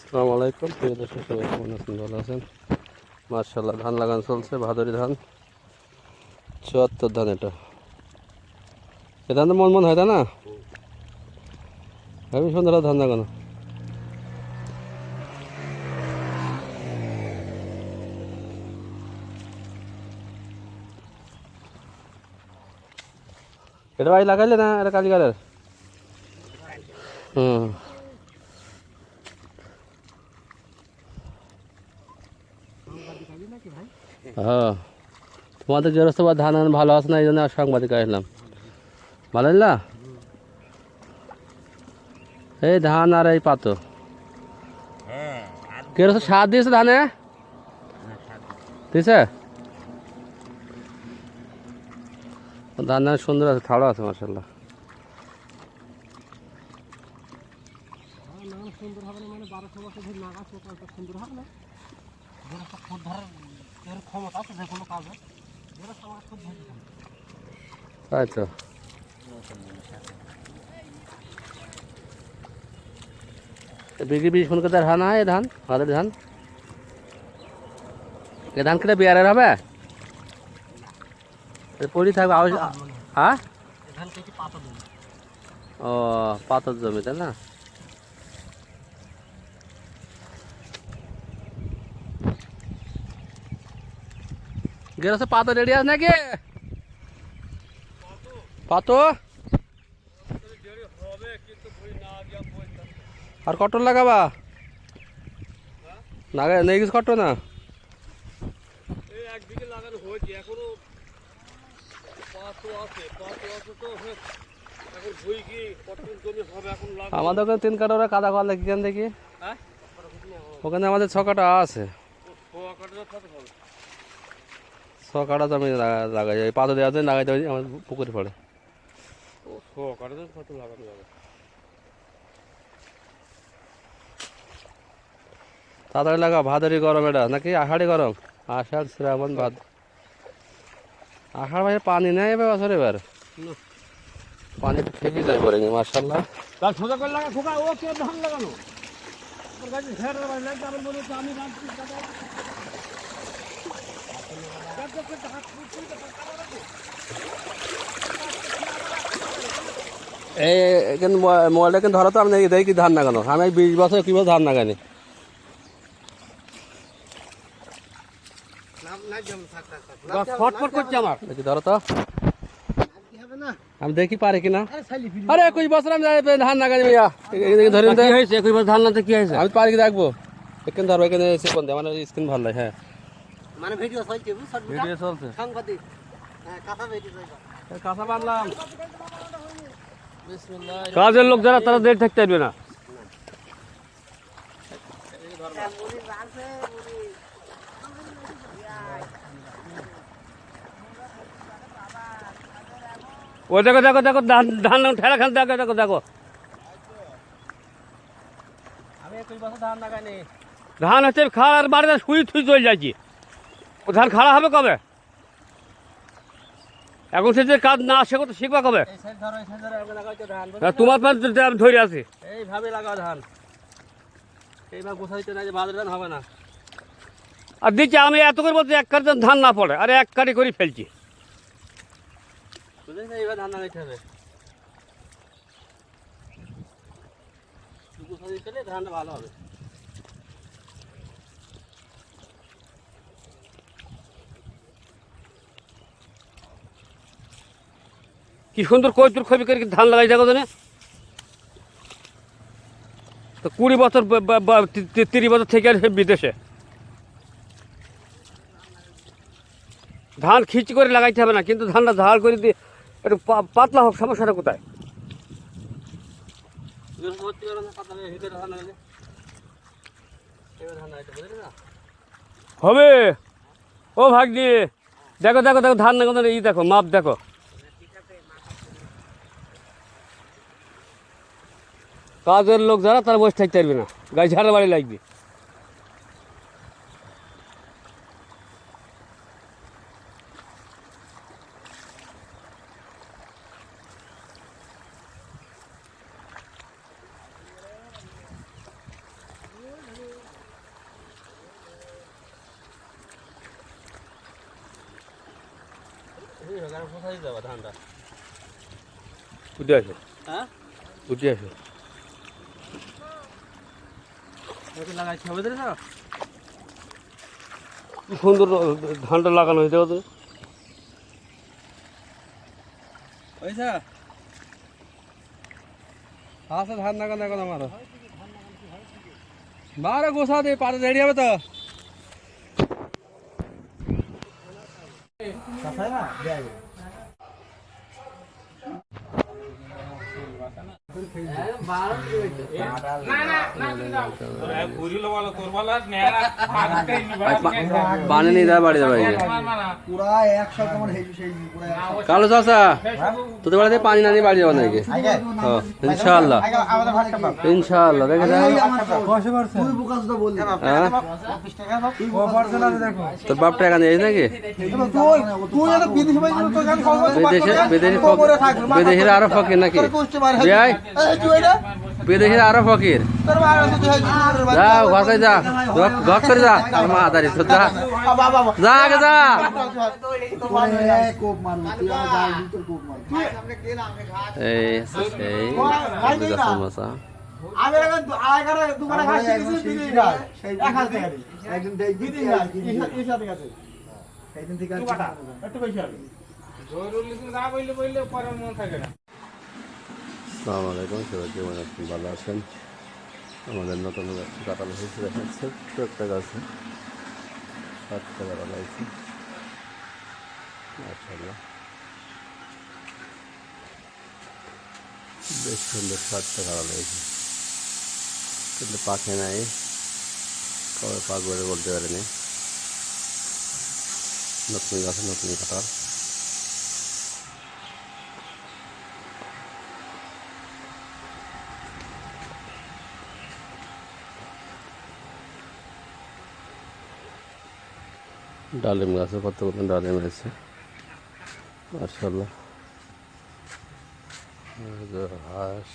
আসসালামু আলাইকুম প্রিয় দর্শক, সবাই কেমন আছেন? ভালো আছেন? মাশাআল্লাহ, ধান লাগানো চলছে। ভাদরি ধান, 74 ধান। এ ধান তো মন হয়, তাই না? হেবি সুন্দর ধান লাগানো। এটা ভাই লাগাইলে না? এটা কালীগারের। হুম, হ্যাঁ। তোমাদের গৃহস্থ বা ধান ভালো আছে না, এই জন্য সাংবাদিক আসলাম। ভালো না? এই ধান আর এই পাতো গৃহস্থ সার দিয়েছে ধানে, দিয়েছে। ধান সুন্দর আছে, থাড়ো আছে মাশাআল্লাহ। সুন্দর হবে না, মানে 1200 বছর ধরে নাগা চোখটা সুন্দর হবে না। যেটা খুদ ধরার এর ক্ষমতা আছে যে কোনো কাজে, যেটা সমাজ খুব ধরে। তাই তো। বিঘি 20 মন করে ধান হয়। ধান ভাদরি ধান, এ ধান কেটে বিয়ারের হবে, পড়ি থাকবে। হ্যাঁ, ধান কেটে পাতা দেবে। ও, পাতার জমি, তাই না? গেছে পাতা রেডি আছে নাকি? পাতো আর কটন লাগাবা? লাগাই নেই কিছু কটন না। আমাদের ওখানে 3 কাটা ওরা কাদা করা কিখান দেখি। ওখানে আমাদের 6 কাটা আছে। 6 কাটা জমি লাগাই যায়, পাতা দেওয়া যায়, লাগাই দেওয়া যায়, আমার পুকুরে পড়ে। তাড়াতাড়ি লাগা, ভাদরি গরম এটা নাকি আষাঢ়ি গরম? আষাঢ় শ্রাবণ ভাদ। আষাঢ় মাসে পানি নেই এবার বছর, এবার পানি ঠিকই যায় পড়ে নি মার্শাল্লাহ। তার সোজা করে লাগা খোকা, ও কে ধান লাগানো ওর কাছে ঝেড়ে ভাই লাগবে। আমি বলি তো আমি রাখছি টাকা। এই এখানে মোবাইলটা কিন্তু ধরো তো, আমি দেখি কি ধান লাগানো। আমি 20 বছর কি বছর ধান লাগানি। ফটফট করছে আমার। দেখি ধরো তো, আমি দেখি পারে কিনা। আরে 21 বছর আমি ধান লাগানি ভাইয়া। ধরে নিতে হয়েছে 21 বছর ধান লাগাতে কি হয়েছে? আমি পারি কি দেখবো। এখানে ধরো, এখানে এসে কোন আমার স্ক্রিন ভালো লাগে। হ্যাঁ, মানে ভিডিও চলছে, ভিডিও চলছে। সাংবাদিক। হ্যাঁ, কথা বেরিয়ে যায়। কাঁচা বানলাম। কাজের লোক যারা, তারা দেরি থাকতে পারবে না। ও দেখো দেখো দেখো, ধান ধান ঠেলা খান, দেখো দেখো দেখো। আমি 21 বছর ধান লাগাইনি। ধান হচ্ছে খাড়ার বাড়িতে শুই থুই চলে যাচ্ছি। ও ধান খাড়া হবে কবে? এখন সে যে কাজ না শেখো তো শিখবা কবে? এই সাইড ধরো, এই সাইড ধরো, আমি লাগাইতে ধান। তোমার পাশে আমি ধরে আছি। এইভাবে লাগাও ধান, এইভাবে গোছা দিতে না, যে ভাদরি ধান হবে না। আর দিচ্ছি আমি এত করে বলছি, এক কাঠি ধান না পড়ে, আরে এক কাঠি করে ফেলছি। বুঝলি, এইভাবে ধান লাগাইতে হবে। গোছা দিতে ধানটা ভালো হবে। কি সুন্দর কৈতুর খবি করে ধান লাগাই দেখো জানে তো। 20 বছর 30 বছর থেকে আসে বিদেশে। ধান খিচি করে লাগাইতে হবে না, কিন্তু ধানটা ঝাল করে দিয়ে একটু পাতলা হোক, সমস্যাটা কোথায়? হবে ও ভাগ্নি, দেখো দেখো দেখো, ধান দেখো, ই দেখো, মাপ দেখো। কাজের লোক যারা, তারা বসে থাকতে পারবে না, গাছ ঝাড়া বাড়ি লাগবে। লাগানো কোথায় যাবা ধানটা উঠে আসো হ্যাঁ উঠে আসো লাগাইছি হবে তো না কি সুন্দর ধানটা লাগানো হয়েছে ওদের পয়সা আচ্ছা ধান লাগানো এখন আমার বারো গোসা দিয়ে পাড়ে রেডি হবে তো পানি নিয়ে দেয় বাড়ি যাবে কালো চাষা তোদের বাড়িতে পানি না নিয়ে বাড়ি যাবো নাকি ইনশাল্লাহ ইনশাল্লাহ দেখে তোর বাপ টাকা নিয়ে নাকি বিদেশিরা আরো ফকির নাকি বিদেশিরা আরো ফকির যা ঘর করে যা ঘর করে যা মা দাঁড়িয়ে তো যা যা আগে যা এই সমস্যা আসসালামু আলাইকুম সবাই কেমন আছেন ভালো আছেন আমাদের নতুন কাঁঠাল হয়েছে দেখাচ্ছে ছোট্ট একটা গাছে 7টা কাঁঠাল আছে মাশাআল্লাহ বেশ সুন্দর 7টা কাঁঠাল হয়েছে কিন্তু পাখে নাই কবে পাকবে বলতে পারিনি নতুন গাছে নতুন কাঁঠাল ডালিম গাছে কতগুলো ডালিম আছে মাশাআল্লাহ হাঁস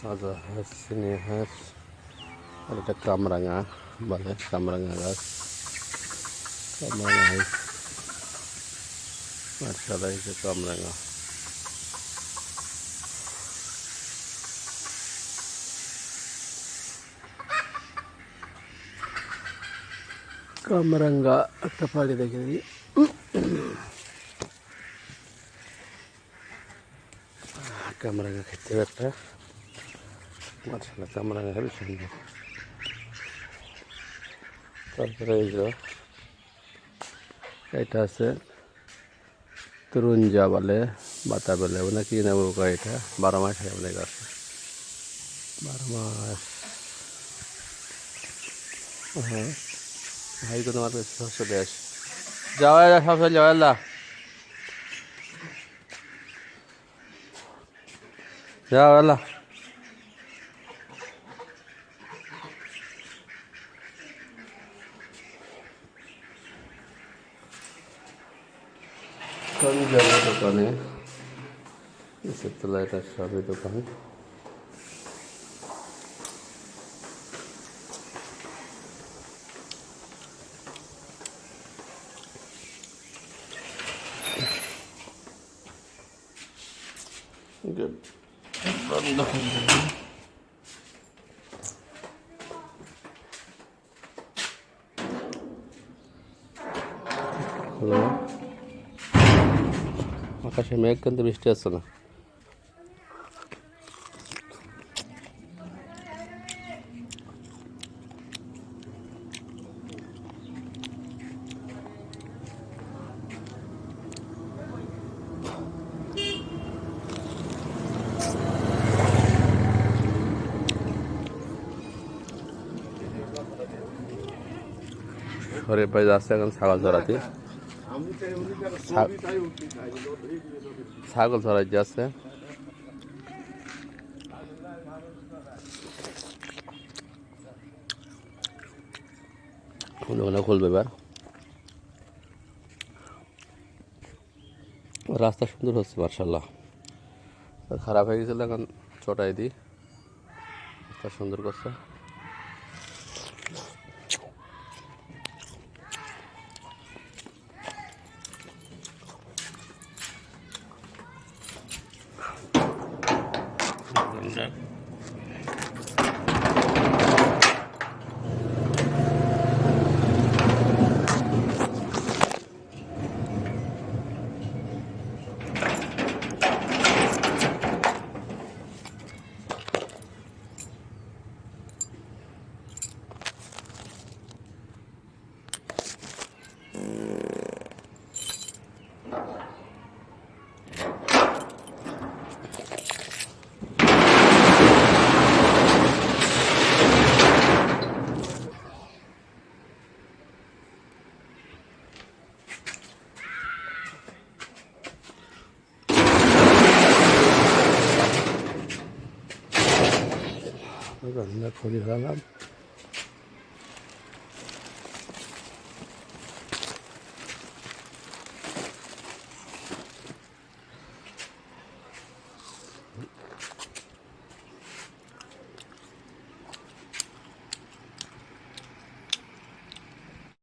মাজা হাঁস চিনি হাঁস আর এটা কামরাঙা বলে কামরাঙা গাছ কামরাঙা হাঁস মাশাআল্লাহ এই যে কামরাঙা কামরাঙ্গা একটা পাড়ি দেখে দিই কামরাঙ্গা খেতে একটা মাশাআল্লাহ কামরাঙ্গা হেবি সুন্দর তারপরে এই যে এটা আছে তরুঞ্জা বলে বাতা বলে ওনা কি নেব এটা 12 মাস হয় অনেক আছে 12 মাস হ্যাঁ ভাই को तुम्हारे सबसे बेस्ट जाओ यार सबसे जाओ अल्लाह जाओ अल्लाह कौन जगह दुकान है इसे तो लाइट सभी दुकान Good. হ্যালো আকাশে মেঘ কিন্তু বৃষ্টি আসছে না ঘরের পাশে যাচ্ছে এখন ছাগল চড়াতে ছাগল চড়াই যাচ্ছে খুলবে এবার রাস্তা সুন্দর হচ্ছে মাশাআল্লাহ খারাপ হয়ে গেছিল এখন চটাই দিই রাস্তা সুন্দর করছে আমরা খড়ি হলাম